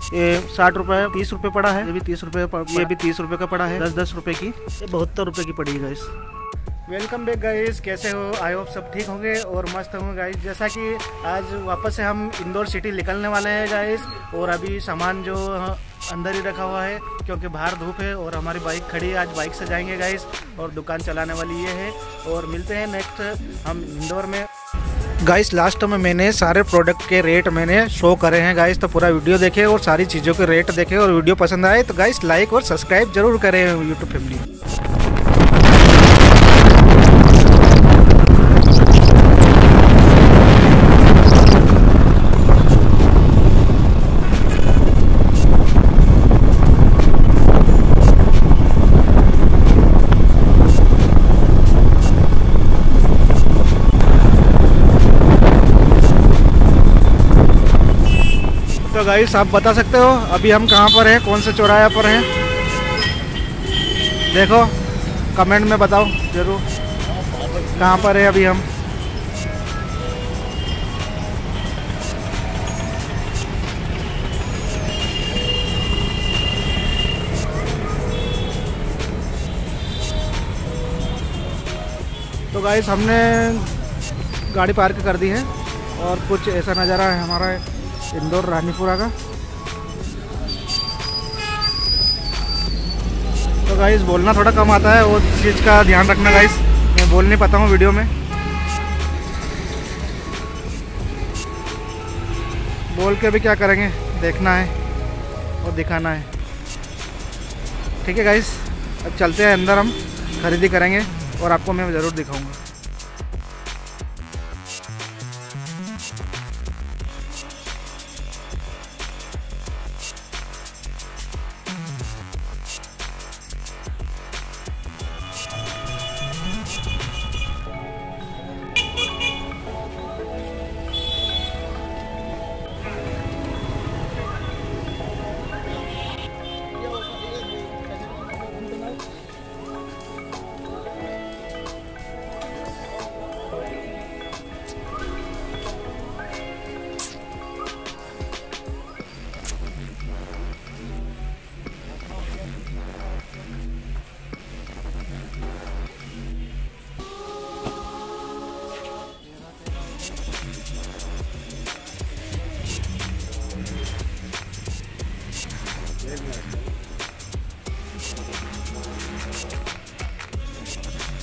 ये 60 रुपये 30 रुपये पड़ा है, ये भी 30 रुपये, ये भी 30 रुपये का पड़ा है, 10-10 रुपये की, ये 72 रुपये की पड़ी है गाइस। वेलकम बैक गाइस, कैसे हो? आई होप सब ठीक होंगे और मस्त होंगे गाइस। जैसा कि आज वापस से हम इंदौर सिटी निकलने वाले हैं गाइस, और अभी सामान जो अंदर ही रखा हुआ है क्योंकि बाहर धूप है और हमारी बाइक खड़ी है। आज बाइक से जाएंगे गाइस और दुकान चलाने वाली ये है, और मिलते हैं नेक्स्ट हम इंदौर में गाइस। लास्ट में मैंने सारे प्रोडक्ट के रेट मैंने शो करे हैं गाइस, तो पूरा वीडियो देखें और सारी चीज़ों के रेट देखें, और वीडियो पसंद आए तो गाइस लाइक और सब्सक्राइब जरूर करें यूट्यूब फैमिली। तो गाइस आप बता सकते हो अभी हम कहाँ पर हैं, कौन से चौराहे पर हैं? देखो कमेंट में बताओ जरूर कहाँ पर है अभी हम। तो गाइस हमने गाड़ी पार्क कर दी है और कुछ ऐसा नज़ारा है हमारा इंदौर रानीपुरा का। तो गाइस बोलना थोड़ा कम आता है, वो चीज़ का ध्यान रखना गाइस, मैं बोल नहीं पाता हूँ वीडियो में। बोल के भी क्या करेंगे, देखना है और दिखाना है। ठीक है गाइस, अब चलते हैं अंदर, हम खरीदी करेंगे और आपको मैं ज़रूर दिखाऊंगा।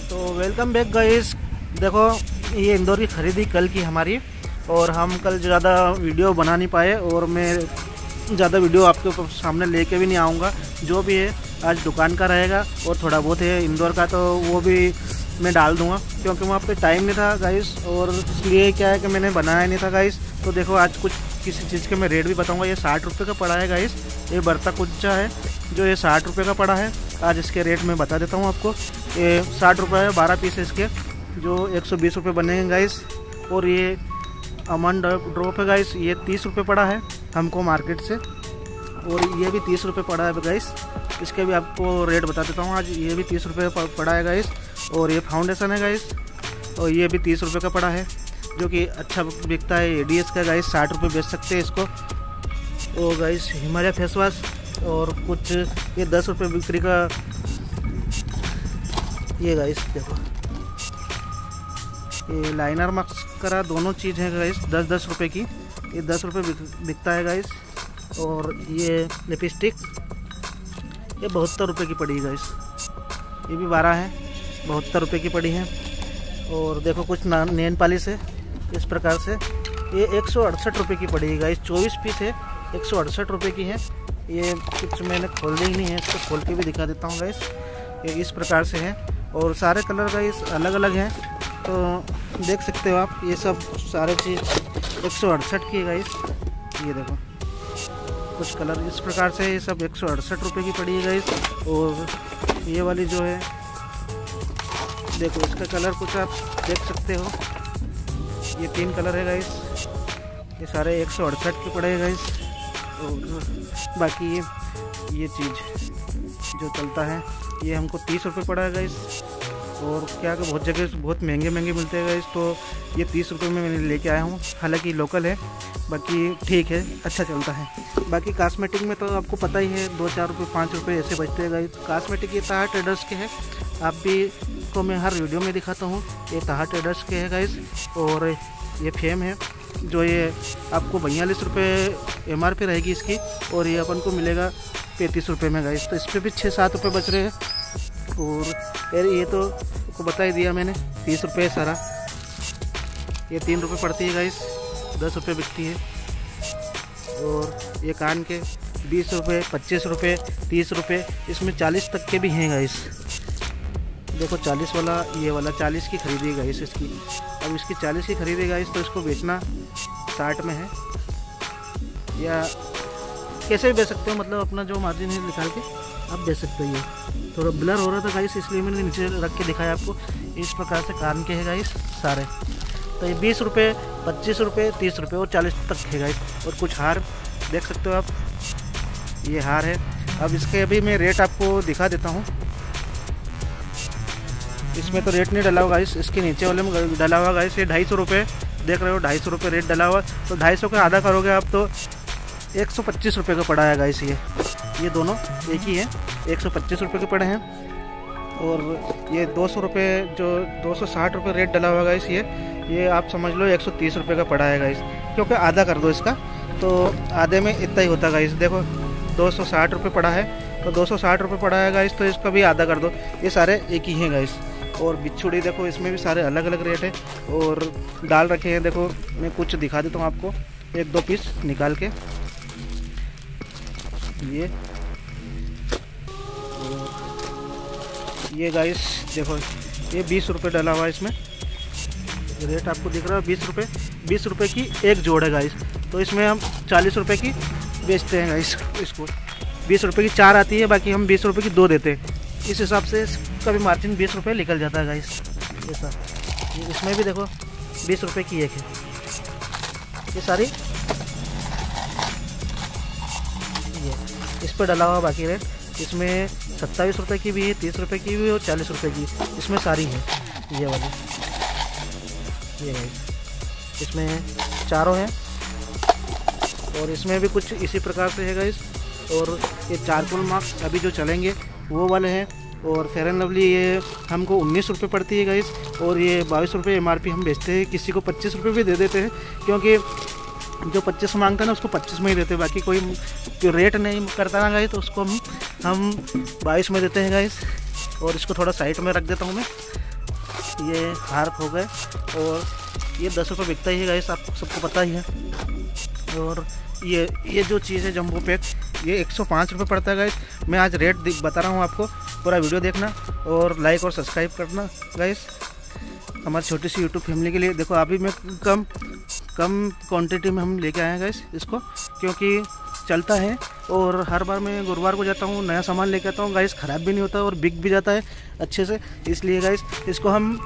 तो वेलकम बैक गाइस। देखो ये इंदौर की खरीदी कल की हमारी, और हम कल ज़्यादा वीडियो बना नहीं पाए, और मैं ज़्यादा वीडियो आपके सामने लेके भी नहीं आऊँगा। जो भी है आज दुकान का रहेगा, और थोड़ा बहुत है इंदौर का तो वो भी मैं डाल दूँगा क्योंकि वहाँ पे टाइम नहीं था गाइस, और इसलिए क्या है कि मैंने बनाया नहीं था गाइस। तो देखो आज कुछ किसी चीज़ के मैं रेट भी बताऊँगा। ये 60 रुपये का पड़ा है गाइस, ये बर्ता कुच्चा है जो ये 60 रुपये का पड़ा है। आज इसके रेट मैं बता देता हूँ आपको। ये 60 रुपये है, 12 पीस है इसके, जो 120 रुपये बनेंगे गाइस। और ये अमन ड्रॉप है गाइस, ये 30 रुपये पड़ा है हमको मार्केट से, और ये भी 30 रुपये पड़ा है गाइस। इसके भी आपको रेट बता देता हूँ आज। ये भी 30 रुपये पड़ा है गाइस। और ये फाउंडेशन है गाइस, और ये भी 30 रुपये का पड़ा है, जो कि अच्छा बिकता है। एडीएस का गाइस 60 रुपये बेच सकते हैं इसको। और गाइस हिमालय फेस वॉश, और कुछ ये 10 रुपये बिक्री का ये गाइस देखो, ये लाइनर मस्करा दोनों चीज़ है गाइस 10-10 रुपये की, ये 10 रुपये बिकता है गाइस। और ये लिपस्टिक ये 72 रुपये की पड़ी है गाइस, ये भी 12 है, 72 रुपये की पड़ी है। और देखो कुछ नेल पॉलिश है इस प्रकार से, ये 168 रुपये की पड़ी है गाइस। 24 पीस है, 168 रुपये की है। ये कुछ मैंने खोल दी नहीं है, इसको खोल के भी दिखा देता हूँ गाइस। ये इस प्रकार से है, और सारे कलर गाइस अलग अलग हैं, तो देख सकते हो आप। ये सब सारे चीज़ 168 की है गाइस। ये देखो कुछ कलर इस प्रकार से, ये सब 168 रुपये की पड़ी है गाइस। और ये वाली जो है देखो, इसका कलर कुछ आप देख सकते हो, ये 3 कलर है गाइस। ये सारे 168 के पड़े हैं गाइस। और बाकी ये चीज़ जो चलता है ये हमको 30 रुपये पड़ा है गाइस। और क्या कि बहुत जगह बहुत महंगे मिलते हैं गाइस। तो ये 30 रुपये में मैंने लेके आया हूँ, हालांकि लोकल है, बाकी ठीक है, अच्छा चलता है। बाकी कॉस्मेटिक में तो आपको पता ही है 2-4 रुपये 5 रुपये ऐसे बचते हैं गाइस। कॉस्मेटिक ये ताहा ट्रेडर्स के हैं, आप भी को मैं हर वीडियो में दिखाता हूँ। ये ताहा ट्रेडर्स के है गाइस। और ये फेम है जो ये आपको 42 रुपये MRP रहेगी इसकी, और ये अपन को मिलेगा 35 रुपये में गाइस। तो इस पर भी 6-7 रुपये बच रहे हैं। और ये तो आपको बता ही दिया मैंने, 30 रुपये सारा। ये 3 रुपये पड़ती है गाइस, 10 रुपये बिकती है। और ये कान के 20 रुपये, 25 रुपये, 30 रुपये, इसमें 40 तक के भी हैं गाइस। देखो 40 वाला, ये वाला 40 की खरीदी है गाइस इसकी। अब इसकी 40 की खरीदी गाइस, तो इसको बेचना 60 में है, या कैसे भी बेच सकते हो, मतलब अपना जो मार्जिन है निकाल के आप बेच सकते हो। ये थोड़ा ब्लर हो रहा था गाइस, इसलिए मैंने नीचे रख के दिखाया आपको। इस प्रकार से कान के है गाइस सारे। तो ये 20 रुपये, 25 रुपये, 30 रुपये और 40 तक है गाइस। और कुछ हार देख सकते हो आप, ये हार है। अब इसके अभी मैं रेट आपको दिखा देता हूँ। इसमें तो रेट नहीं डला हुआ गाइस, इसके नीचे वाले में डला हुआ गाइस। ये 250 रुपये देख रहे हो, 250 रुपये रेट डला हुआ। तो 250 का आधा करोगे आप तो 125 रुपये का पड़ा है गाइस। ये दोनों एक ही है, 125 रुपये के पड़े हैं। और ये 200 रुपये, जो 260 रुपये रेट डला हुआ गाइस, ये आप समझ लो 130 रुपये का पड़ा है गाइस। क्योंकि आधा कर दो इसका, तो आधे में इतना ही होता गाइस। देखो 260 रुपये पड़ा है, तो 260 रुपये पड़ा है गाइस, तो इसका भी आधा कर दो। ये सारे एक ही हैं गाइस। और बिच्छुड़ी देखो, इसमें भी सारे अलग अलग रेट है और डाल रखे हैं। देखो मैं कुछ दिखा देता हूँ आपको, 1-2 पीस निकाल के। ये गाइस देखो, ये 20 रुपये डला हुआ है इसमें। रेट आपको दिख रहा है 20 रुपये। 20 रुपये की एक जोड़ है गाइस। तो इसमें हम 40 रुपये की बेचते हैं गाइस इसको। 20 रुपये की 4 आती है, बाकी हम 20 रुपये की 2 देते हैं। इस हिसाब से इसका भी मार्जिन 20 रुपये निकल जाता है गाइस। ऐसा इसमें भी देखो 20 रुपये की एक है। ये सारी ये इस पर डला हुआ बाकी रेट। इसमें 27 रुपये की भी है, 30 रुपये की भी और 40 रुपये की, इसमें सारी है। ये वाली ये गाइस, इसमें चारों हैं। और इसमें भी कुछ इसी प्रकार से है गाइस। और ये चारकोल मार्क्स अभी जो चलेंगे वो वाले हैं। और फेयर एंड लवली ये हमको 19 रुपये पड़ती है गाइस। और ये 22 रुपये MRP हम बेचते हैं। किसी को 25 रुपये भी दे देते हैं, क्योंकि जो 25 मांगता है ना उसको 25 में ही देते हैं। बाकी कोई रेट नहीं करता ना गाइस, तो उसको हम 22 में देते हैं गाइस। और इसको थोड़ा साइड में रख देता हूँ मैं। ये हार हो गए, और ये 10 रुपये बिकता ही है गाइस, आपको सबको पता ही है। और ये जो चीज़ है जम्बो पैक, ये 105 रुपये पड़ता है गाइस। मैं आज रेट बता रहा हूँ आपको, पूरा वीडियो देखना और लाइक और सब्सक्राइब करना गाइस, हमारी छोटी सी यूट्यूब फैमिली के लिए। देखो अभी मैं कम क्वांटिटी में हम लेके आए हैं गाइस इसको, क्योंकि चलता है। और हर बार मैं गुरुवार को जाता हूँ, नया सामान लेके आता हूँ गाइस, ख़राब भी नहीं होता और बिक भी जाता है अच्छे से। इसलिए गाइस इसको हम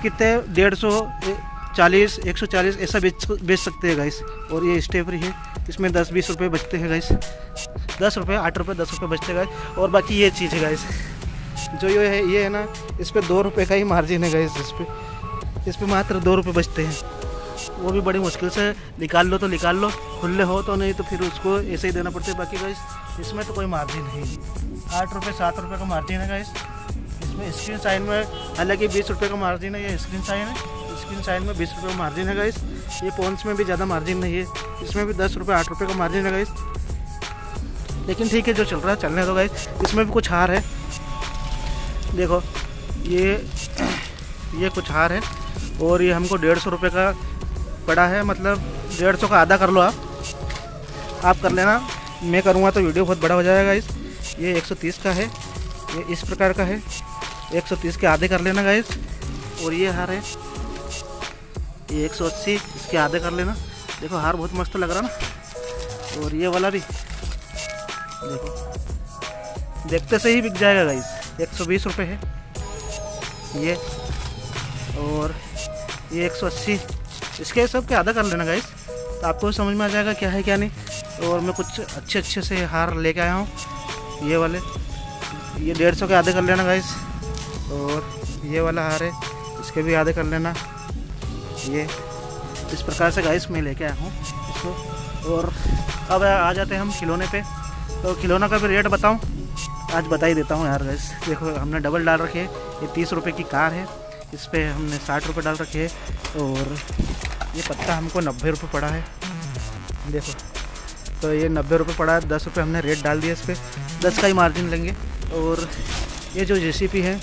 कितने 150, 140 ऐसा बेच सकते हैं गाइस। और ये स्टेपरी है, इसमें 10-20 रुपये बचते हैं गाइस। 10 रुपये, 8 रुपये, 10 रुपये बचते हैं गाइस। और बाकी ये चीज़ है गाइस, जो ये है ना, इस पर 2 रुपये का ही मार्जिन है गाइस। इस पर मात्र 2 रुपये बचते हैं, वो भी बड़ी मुश्किल से निकाल लो तो निकाल लो, खुले हो तो, नहीं तो फिर उसको ऐसे ही देना पड़ता है। बाकी गाइस इसमें तो कोई मार्जिन है ही, 8 रुपये 7 रुपये का मार्जिन है गाइस। इसमें स्क्रीन साइन में हालांकि 20 रुपये का मार्जिन है। ये स्क्रीन साइन है, स्क्रीन साइन में 20 रुपये का मार्जिन है गाइस। ये पॉन्स में भी ज़्यादा मार्जिन नहीं है, इसमें भी 10 रुपये 8 रुपये का मार्जिन है गाइस। लेकिन ठीक है, जो चल रहा है चलने दो गाइस। इसमें भी कुछ हार है, देखो ये कुछ हार है। और ये हमको 150 रुपये का पड़ा है, मतलब 150 का आधा कर लो आप कर लेना। मैं करूँगा तो वीडियो बहुत बड़ा हो जाएगा गाइस। ये 130 का है, ये इस प्रकार का है, 130 के आधे कर लेना गाइस। और ये हार है, ये 180, इसके आधे कर लेना। देखो हार बहुत मस्त लग रहा ना। और ये वाला भी देखो, देखते से ही बिक जाएगा गाइस। 120 रुपये है ये, और ये 180, इसके सब के आधा कर लेना गाइस, तो आपको समझ में आ जाएगा क्या है क्या नहीं। और मैं कुछ अच्छे से हार लेके आया हूँ, ये वाले, ये 150 के आधे कर लेना गाइस। और ये वाला हार है, इसके भी आधे कर लेना। ये इस प्रकार से गाइस मैं लेके आया हूँ इसको। और अब आ जाते हैं हम खिलौने पे। तो खिलौना का भी रेट बताऊँ, आज बता ही देता हूँ यार गाइस। देखो हमने डबल डाल रखे है, ये 30 रुपये की कार है, इस पर हमने 60 रुपये डाल रखे है। और ये पत्ता हमको 90 रुपये पड़ा है, देखो। तो ये 90 रुपये पड़ा है, 10 रुपये हमने रेट डाल दिया इस पर, 10 का ही मार्जिन लेंगे। और ये जो JCB है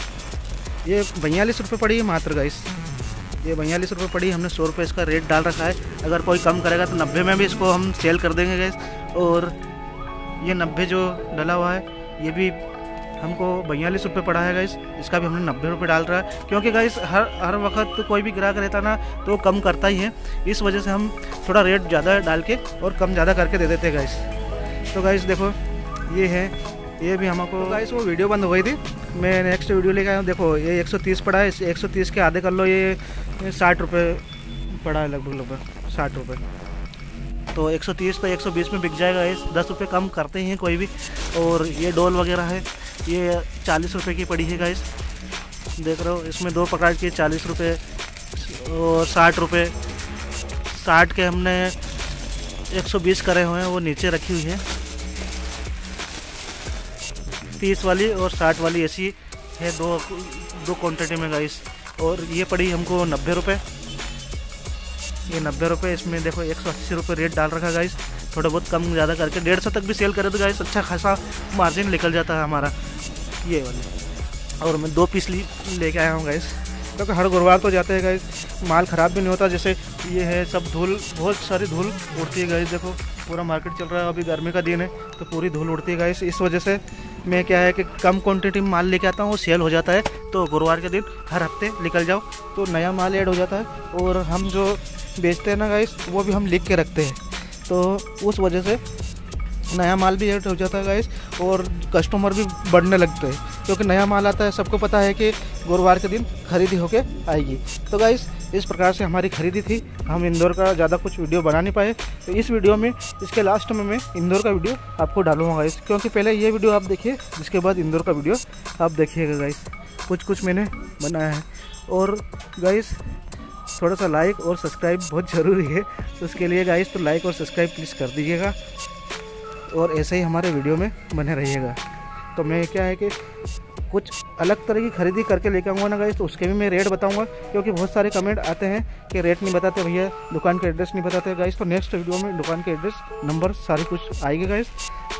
ये 42 रुपये पड़ी है मात्र गाइस, ये 42 रुपये पड़ी, हमने 100 रुपये इसका रेट डाल रखा है। अगर कोई कम करेगा तो 90 में भी इसको हम सेल कर देंगे गाइस। और ये 90 जो डला हुआ है ये भी हमको 42 रुपये पड़ा है गाइस, इसका भी हमने 90 रुपये डाल रहा है। क्योंकि गाइस हर वक्त कोई भी ग्राहक रहता ना तो कम करता ही है, इस वजह से हम थोड़ा रेट ज़्यादा डाल के और कम ज़्यादा करके दे देते हैं गाइस। तो गाइस देखो ये है, ये भी हमको गाइस वो वीडियो बंद हो गई थी, मैं नेक्स्ट वीडियो लेके आया हूँ। देखो ये 130 पड़ा है, 130 के आधे कर लो, ये 60 रुपये पड़ा है, लगभग 60 रुपये। तो 130 तो 120 में बिक जाएगा इस, 10 रुपये कम करते हैं कोई भी। और ये डोल वगैरह है, ये 40 रुपये की पड़ी है गाइस, देख रहे हो। इसमें 2 प्रकार की, 40 रुपये और 60 रुपये। 60 के हमने 120 करे हुए हैं, वो नीचे रखी हुई है। 30 वाली और 60 वाली ऐसी है, दो क्वान्टिटी में गाइस। और ये पड़ी हमको 90 रुपये, ये 90 रुपये। इसमें देखो 180 रुपये रेट डाल रखा गाइस, थोड़ा बहुत कम ज़्यादा करके 150 तक भी सेल करे तो गाइस अच्छा खासा मार्जिन निकल जाता है हमारा, ये वाले। और मैं 2 पीस लेके आया हूँ गाइस, क्योंकि हर गुरुवार तो जाते हैं गाइस, माल ख़राब भी नहीं होता। जैसे ये है सब धूल, बहुत सारी धूल उड़ती है गाइस, देखो पूरा मार्केट चल रहा है, अभी गर्मी का दिन है तो पूरी धूल उड़ती है गाइस। इस वजह से मैं क्या है कि कम क्वांटिटी में माल लेके आता हूँ, वो सेल हो जाता है। तो गुरुवार के दिन हर हफ्ते निकल जाओ तो नया माल ऐड हो जाता है। और हम जो बेचते हैं ना गाइस वो भी हम लिख के रखते हैं, तो उस वजह से नया माल भी ऐड हो जाता है गाइस, और कस्टमर भी बढ़ने लगते हैं। क्योंकि नया माल आता है, सबको पता है कि गुरुवार के दिन खरीदी होके आएगी। तो गाइस इस प्रकार से हमारी खरीदी थी, हम इंदौर का ज़्यादा कुछ वीडियो बना नहीं पाए। तो इस वीडियो में, इसके लास्ट में मैं इंदौर का वीडियो आपको डालूंगा गाइस, क्योंकि पहले ये वीडियो आप देखिए, जिसके बाद इंदौर का वीडियो आप देखिएगा गाइस। कुछ मैंने बनाया है। और गाइस थोड़ा सा लाइक और सब्सक्राइब बहुत ज़रूरी है, तो उसके लिए गाइस तो लाइक और सब्सक्राइब प्लीज़ कर दीजिएगा, और ऐसे ही हमारे वीडियो में बने रहिएगा। तो मैं क्या है कि कुछ अलग तरह की खरीदी करके लेके आऊँगा ना गाइस, तो उसके भी मैं रेट बताऊँगा। क्योंकि बहुत सारे कमेंट आते हैं कि रेट नहीं बताते भैया, दुकान का एड्रेस नहीं बताते गाइस। तो नेक्स्ट वीडियो में दुकान के एड्रेस, नंबर सारी कुछ आएगी गाइस।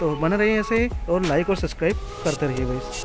तो बने रहिए ऐसे ही, और लाइक और सब्सक्राइब करते रहिए गाइस।